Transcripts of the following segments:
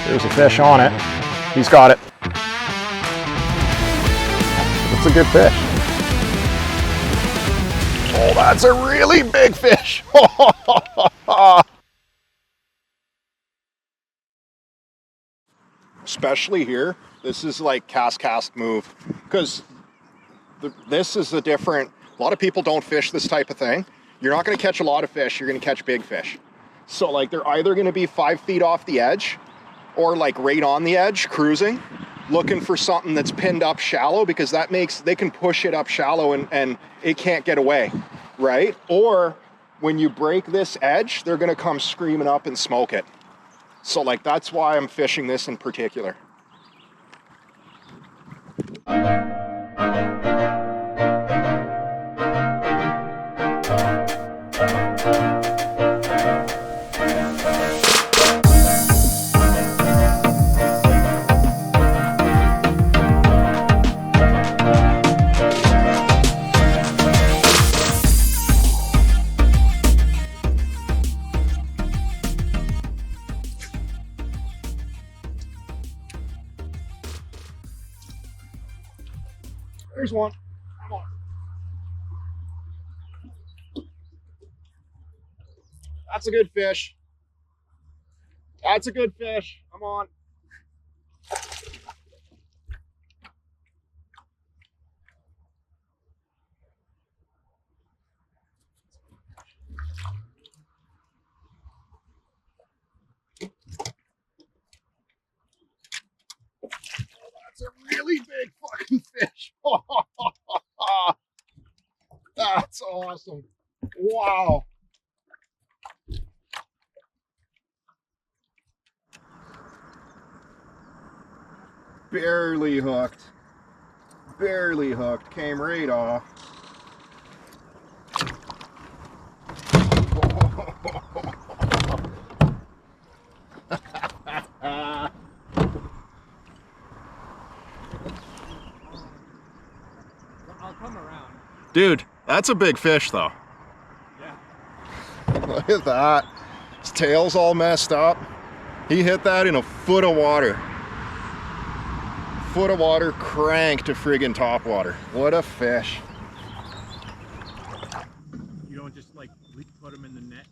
There's a fish on it. He's got it. It's a good fish. Oh, that's a really big fish. Especially here, this is like cast move, because this is a different, a lot of people don't fish this type of thing. You're not going to catch a lot of fish, you're going to catch big fish. So like they're either going to be 5 feet off the edge or like right on the edge cruising, looking for something that's pinned up shallow, because that makes, they can push it up shallow and it can't get away, right? Or when you break this edge, they're going to come screaming up and smoke it. So like that's why I'm fishing this in particular. There's one. Come on. That's a good fish. That's a good fish. Come on. That's a really big fucking fish. That's awesome. Wow. Barely hooked. Barely hooked. Came right off. I'll come around. Dude, that's a big fish though. Yeah. Look at that. His tail's all messed up. He hit that in a foot of water. Foot of water cranked to friggin' top water. What a fish. You don't just like put them in the net?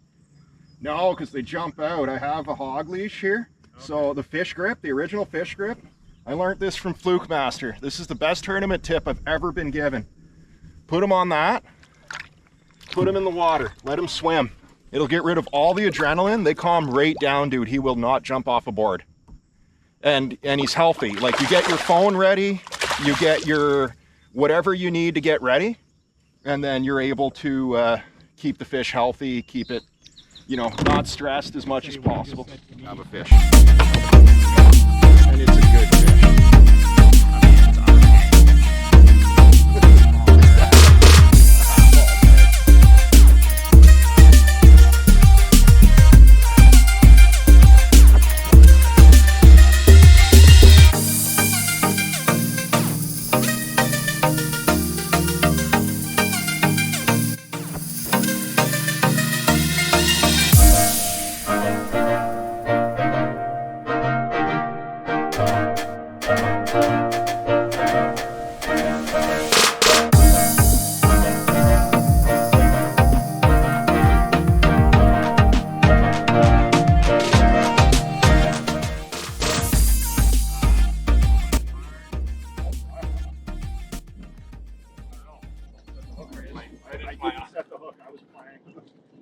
No, because they jump out. I have a hog leash here. Okay. So the fish grip, the original fish grip, I learned this from Fluke Master. This is the best tournament tip I've ever been given. Put them on that, put them in the water, let them swim. It'll get rid of all the adrenaline. They calm right down, dude. He will not jump off a board. And he's healthy. Like, you get your phone ready, you get your whatever you need to get ready, and then you're able to keep the fish healthy, keep it, you know, not stressed as much as possible. Have a fish. And it's a good fish.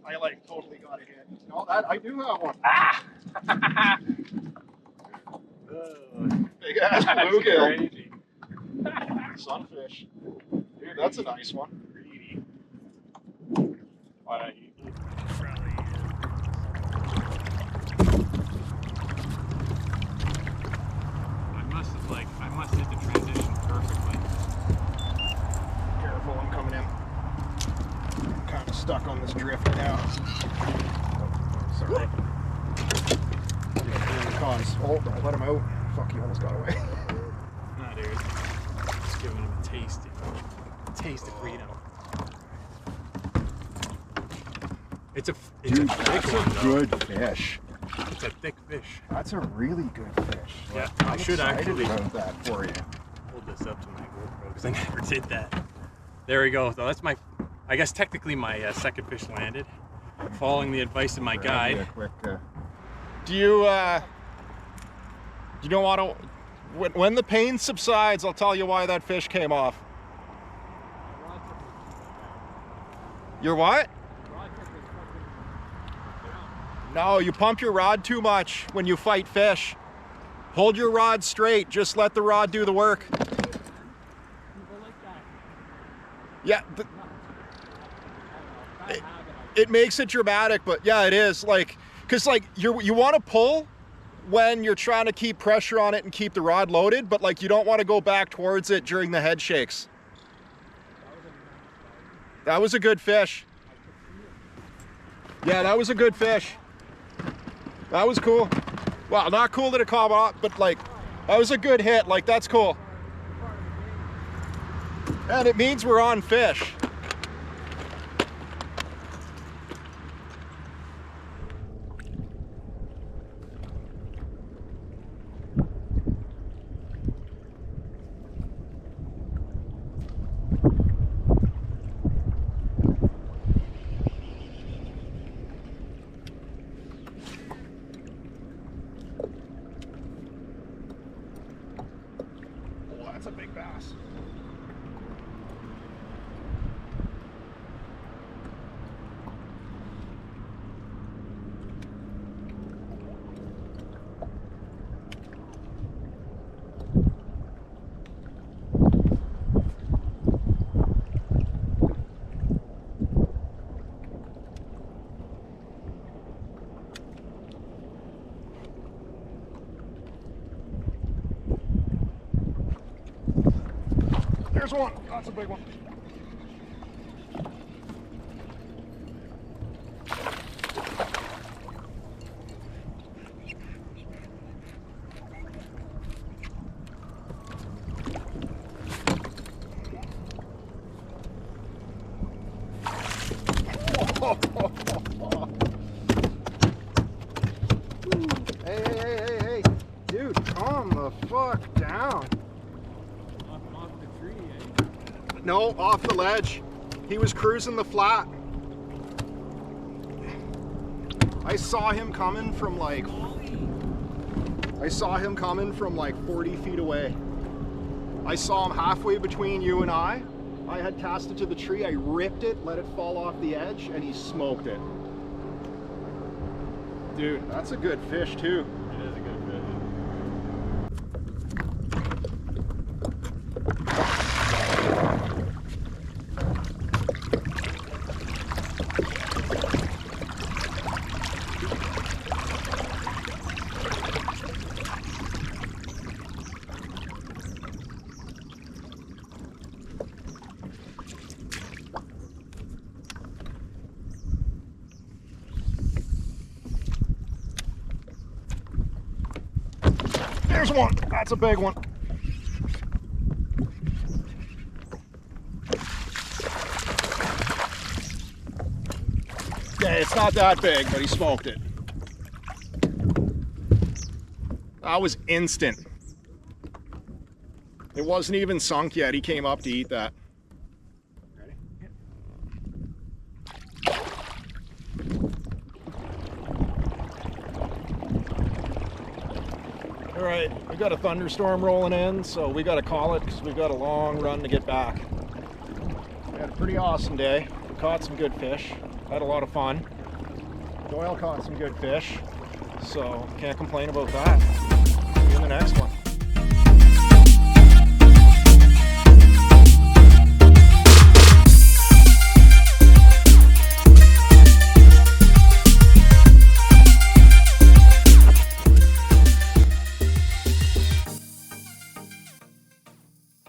I like totally got a hit. No, that I do have one. Ah! Big ass bluegill. Sunfish. Dude, that's a nice one. Greedy. I must hit the transition perfectly. Careful, I'm coming in. I'm kind of stuck on this drift now. Sorry. Cons. Oh, don't let him out. Fuck, he almost got away. Nah, dude. Just giving him a taste. A taste of freedom. It's a good fish. It's a thick fish. That's a really good fish. Yeah, I'm I should excited actually about that for you. hold this up to my GoPro because I never did that. There we go. So that's my, I guess technically my second fish landed. Following the advice of my guide. A quick, do you don't want to? When the pain subsides, I'll tell you why that fish came off. Your what? No, you pump your rod too much when you fight fish. Hold your rod straight. Just let the rod do the work. Yeah. It makes it dramatic, but yeah, it is. Like, because like you want to pull when you're trying to keep pressure on it and keep the rod loaded, but like you don't want to go back towards it during the head shakes. That was a good fish. Yeah, that was a good fish. That was cool. Well, not cool that it caught off, but like, that was a good hit. Like, that's cool. And it means we're on fish. That's a big bass. There's one. That's a big one. Hey. Dude, calm the fuck down. No, off the ledge. He was cruising the flat. I saw him coming from like 40 feet away. I saw him halfway between you and I. I had cast it to the tree. I ripped it, let it fall off the edge, and he smoked it. Dude, that's a good fish too. It is a good fish. There's one. That's a big one. Yeah, it's not that big, but he smoked it. That was instant. It wasn't even sunk yet. He came up to eat that. Ready? All right, we got a thunderstorm rolling in, so we got to call it because we've got a long run to get back. We had a pretty awesome day. We caught some good fish. Had a lot of fun. Doyle caught some good fish, so can't complain about that.